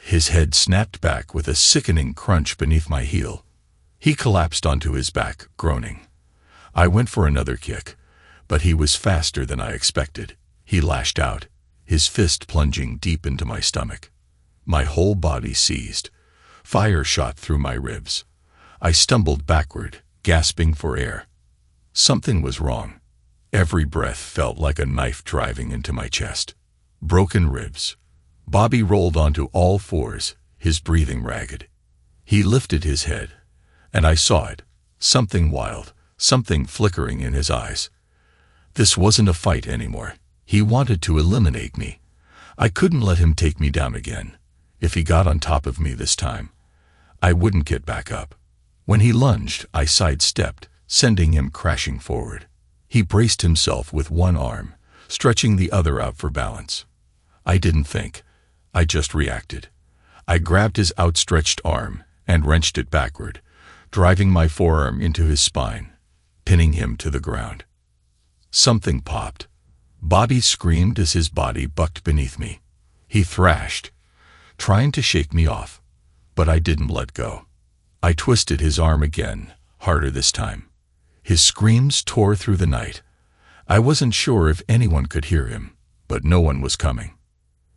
His head snapped back with a sickening crunch beneath my heel. He collapsed onto his back, groaning. I went for another kick, but he was faster than I expected. He lashed out, his fist plunging deep into my stomach. My whole body seized. Fire shot through my ribs. I stumbled backward, gasping for air. Something was wrong. Every breath felt like a knife driving into my chest. Broken ribs. Bobby rolled onto all fours, his breathing ragged. He lifted his head, and I saw it. Something wild, something flickering in his eyes. This wasn't a fight anymore. He wanted to eliminate me. I couldn't let him take me down again. If he got on top of me this time, I wouldn't get back up. When he lunged, I sidestepped, sending him crashing forward. He braced himself with one arm, stretching the other out for balance. I didn't think. I just reacted. I grabbed his outstretched arm and wrenched it backward, driving my forearm into his spine, pinning him to the ground. Something popped. Bobby screamed as his body bucked beneath me. He thrashed, trying to shake me off, but I didn't let go. I twisted his arm again, harder this time. His screams tore through the night. I wasn't sure if anyone could hear him, but no one was coming.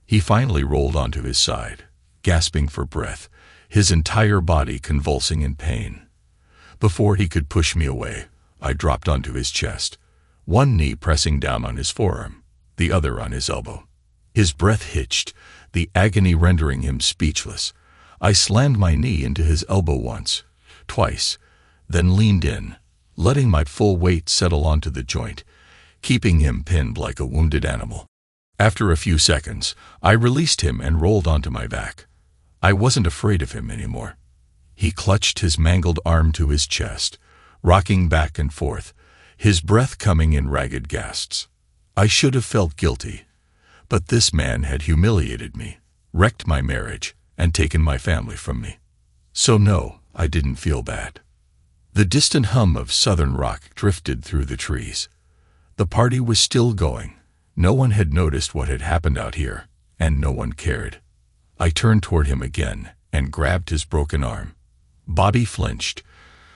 He finally rolled onto his side, gasping for breath, his entire body convulsing in pain. Before he could push me away, I dropped onto his chest, one knee pressing down on his forearm, the other on his elbow. His breath hitched, the agony rendering him speechless. I slammed my knee into his elbow once, twice, then leaned in, letting my full weight settle onto the joint, keeping him pinned like a wounded animal. After a few seconds, I released him and rolled onto my back. I wasn't afraid of him anymore. He clutched his mangled arm to his chest, rocking back and forth, his breath coming in ragged gasps. I should have felt guilty, but this man had humiliated me, wrecked my marriage, and taken my family from me. So no, I didn't feel bad. The distant hum of southern rock drifted through the trees. The party was still going. No one had noticed what had happened out here, and no one cared. I turned toward him again and grabbed his broken arm. Bobby flinched,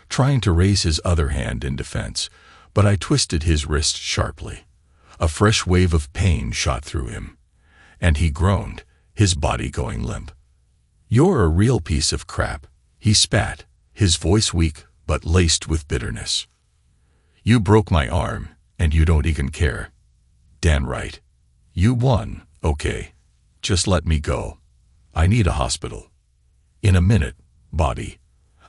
trying to raise his other hand in defense, but I twisted his wrist sharply. A fresh wave of pain shot through him, and he groaned, his body going limp. "You're a real piece of crap," he spat, his voice weak but laced with bitterness. "You broke my arm, and you don't even care. Dan right. You won, okay. Just let me go. I need a hospital." "In a minute, Bobby."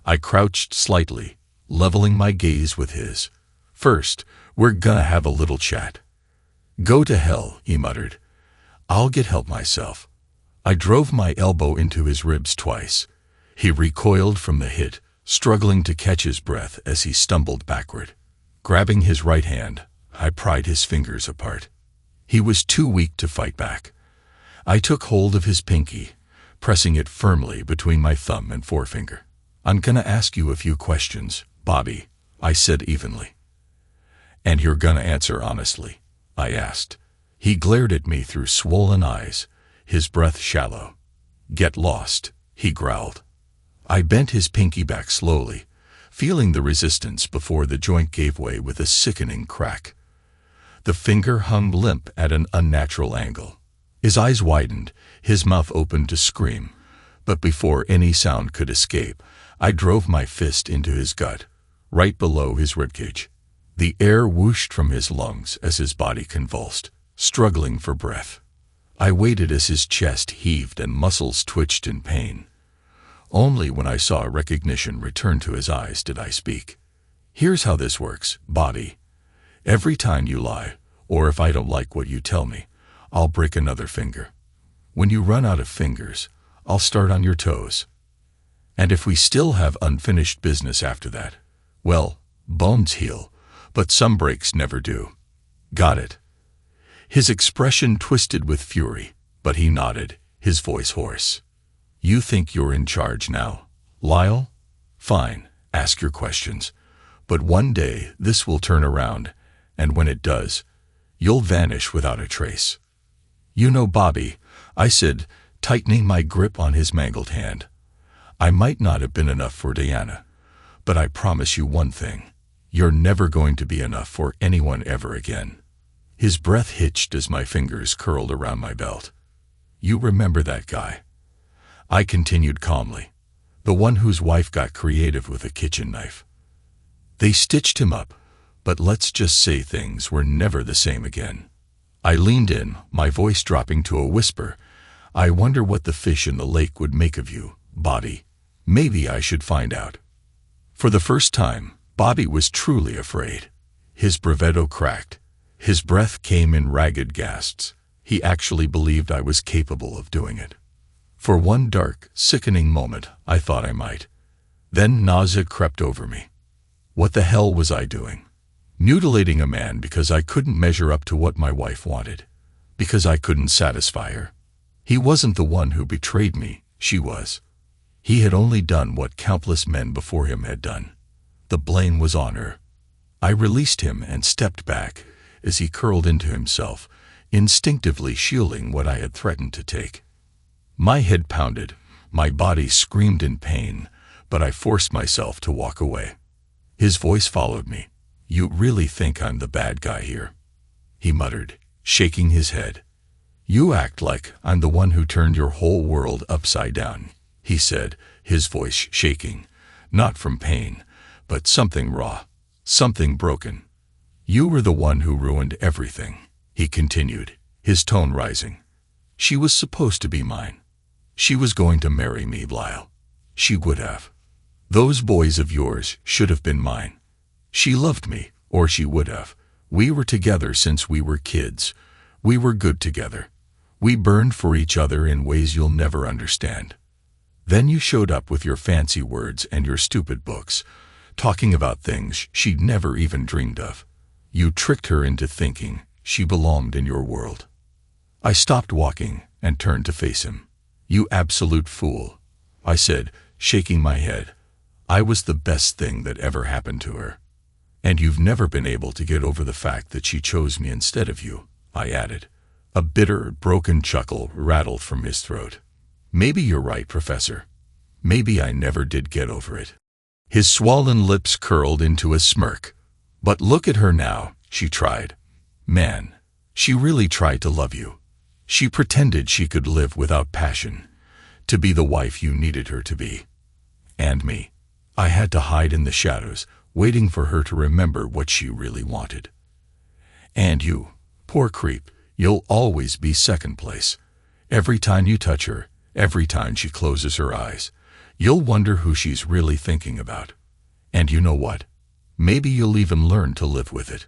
I crouched slightly, leveling my gaze with his. "First, we're gonna have a little chat." "Go to hell," he muttered. "I'll get help myself." I drove my elbow into his ribs twice. He recoiled from the hit, struggling to catch his breath as he stumbled backward. Grabbing his right hand, I pried his fingers apart. He was too weak to fight back. I took hold of his pinky, pressing it firmly between my thumb and forefinger. "I'm gonna ask you a few questions, Bobby," I said evenly. "And you're gonna answer honestly?" I asked. He glared at me through swollen eyes, his breath shallow. "Get lost," he growled. I bent his pinky back slowly, feeling the resistance before the joint gave way with a sickening crack. The finger hung limp at an unnatural angle. His eyes widened, his mouth opened to scream, but before any sound could escape, I drove my fist into his gut, right below his ribcage. The air whooshed from his lungs as his body convulsed, struggling for breath. I waited as his chest heaved and muscles twitched in pain. Only when I saw recognition return to his eyes did I speak. "Here's how this works, Bobby. Every time you lie, or if I don't like what you tell me, I'll break another finger. When you run out of fingers, I'll start on your toes. And if we still have unfinished business after that, well, bones heal, but some breaks never do. Got it?" His expression twisted with fury, but he nodded, his voice hoarse. "You think you're in charge now, Lyle? Fine, ask your questions. But one day this will turn around, and when it does, you'll vanish without a trace." "You know, Bobby," I said, tightening my grip on his mangled hand, "I might not have been enough for Diana, but I promise you one thing. You're never going to be enough for anyone ever again." His breath hitched as my fingers curled around my belt. "You remember that guy?" I continued calmly. "The one whose wife got creative with a kitchen knife. They stitched him up, but let's just say things were never the same again." I leaned in, my voice dropping to a whisper. "I wonder what the fish in the lake would make of you, Bobby. Maybe I should find out." For the first time, Bobby was truly afraid. His bravado cracked. His breath came in ragged gasps. He actually believed I was capable of doing it. For one dark, sickening moment, I thought I might. Then nausea crept over me. What the hell was I doing? Mutilating a man because I couldn't measure up to what my wife wanted, because I couldn't satisfy her. He wasn't the one who betrayed me, she was. He had only done what countless men before him had done. The blame was on her. I released him and stepped back as he curled into himself, instinctively shielding what I had threatened to take. My head pounded, my body screamed in pain, but I forced myself to walk away. His voice followed me. "You really think I'm the bad guy here?" he muttered, shaking his head. "You act like I'm the one who turned your whole world upside down," he said, his voice shaking, not from pain, but something raw, something broken. "You were the one who ruined everything," he continued, his tone rising. "She was supposed to be mine. She was going to marry me, Lyle. She would have. Those boys of yours should have been mine. She loved me, or she would have. We were together since we were kids. We were good together. We burned for each other in ways you'll never understand. Then you showed up with your fancy words and your stupid books, talking about things she'd never even dreamed of. You tricked her into thinking she belonged in your world." I stopped walking and turned to face him. "You absolute fool," I said, shaking my head. "I was the best thing that ever happened to her. And you've never been able to get over the fact that she chose me instead of you," I added. A bitter, broken chuckle rattled from his throat. "Maybe you're right, Professor. Maybe I never did get over it." His swollen lips curled into a smirk. "But look at her now," she tried. "Man, she really tried to love you. She pretended she could live without passion, to be the wife you needed her to be. And me. I had to hide in the shadows, waiting for her to remember what she really wanted. And you, poor creep, you'll always be second place. Every time you touch her, every time she closes her eyes, you'll wonder who she's really thinking about. And you know what? Maybe you'll even learn to live with it."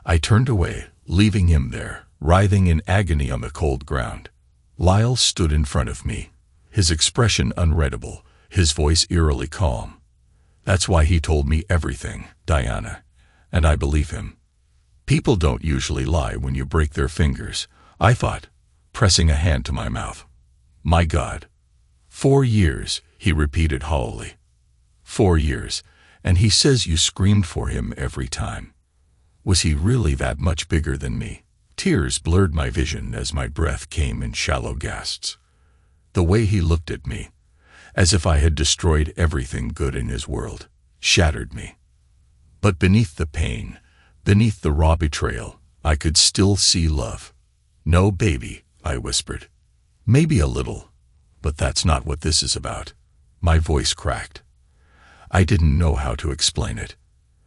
I turned away, leaving him there, writhing in agony on the cold ground. Lyle stood in front of me, his expression unreadable, his voice eerily calm. "That's why he told me everything, Diana, and I believe him. People don't usually lie when you break their fingers," I thought, pressing a hand to my mouth. "My God. 4 years," he repeated hollowly. 4 years, and he says you screamed for him every time. Was he really that much bigger than me? Tears blurred my vision as my breath came in shallow gasps. The way he looked at me, as if I had destroyed everything good in his world, shattered me. But beneath the pain, beneath the raw betrayal, I could still see love. "No, baby," I whispered. "Maybe a little, but that's not what this is about." My voice cracked. I didn't know how to explain it.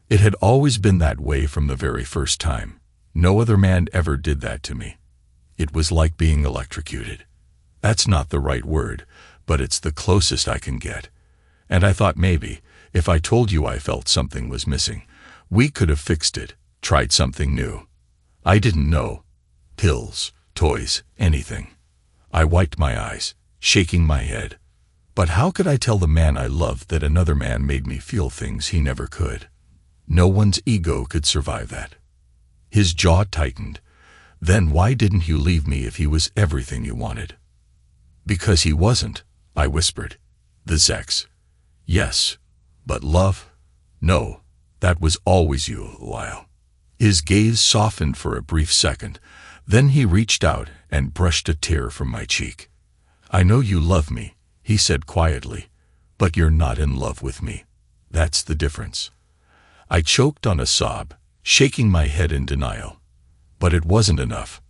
It had always been that way from the very first time. No other man ever did that to me. It was like being electrocuted. That's not the right word, but it's the closest I can get. And I thought maybe, if I told you I felt something was missing, we could have fixed it, tried something new. I didn't know. Pills, toys, anything. I wiped my eyes, shaking my head. But how could I tell the man I loved that another man made me feel things he never could? No one's ego could survive that. His jaw tightened. "Then why didn't you leave me if he was everything you wanted?" "Because he wasn't," I whispered. "The sex. Yes, but love? No, that was always you, Lyle." His gaze softened for a brief second. Then he reached out and brushed a tear from my cheek. "I know you love me," he said quietly, "but you're not in love with me. That's the difference." I choked on a sob, shaking my head in denial. But it wasn't enough.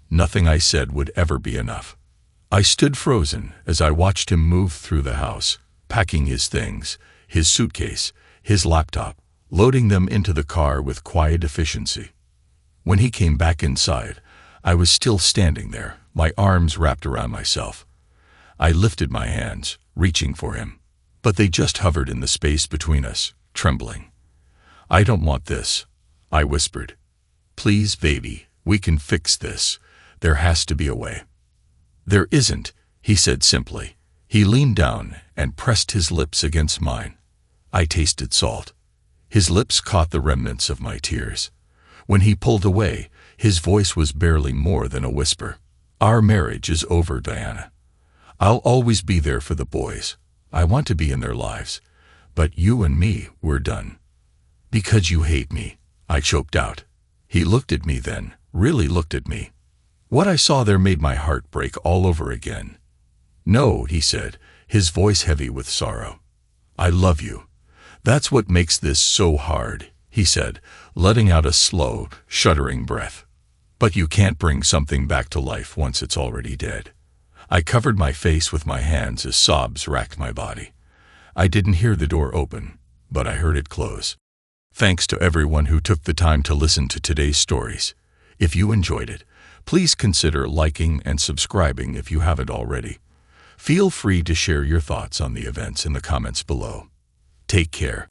Nothing I said would ever be enough. I stood frozen as I watched him move through the house, packing his things, his suitcase, his laptop, loading them into the car with quiet efficiency. When he came back inside, I was still standing there, my arms wrapped around myself. I lifted my hands, reaching for him, but they just hovered in the space between us, trembling. "I don't want this," I whispered. "Please, baby, we can fix this. There has to be a way." "There isn't," he said simply. He leaned down and pressed his lips against mine. I tasted salt. His lips caught the remnants of my tears. When he pulled away, his voice was barely more than a whisper. "Our marriage is over, Diana. I'll always be there for the boys. I want to be in their lives. But you and me, we're done." "Because you hate me," I choked out. He looked at me then, really looked at me. What I saw there made my heart break all over again. "No," he said, his voice heavy with sorrow. "I love you. That's what makes this so hard," he said, letting out a slow, shuddering breath. "But you can't bring something back to life once it's already dead." I covered my face with my hands as sobs racked my body. I didn't hear the door open, but I heard it close. Thanks to everyone who took the time to listen to today's stories. If you enjoyed it, please consider liking and subscribing if you haven't already. Feel free to share your thoughts on the events in the comments below. Take care.